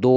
2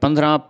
15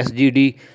SGD،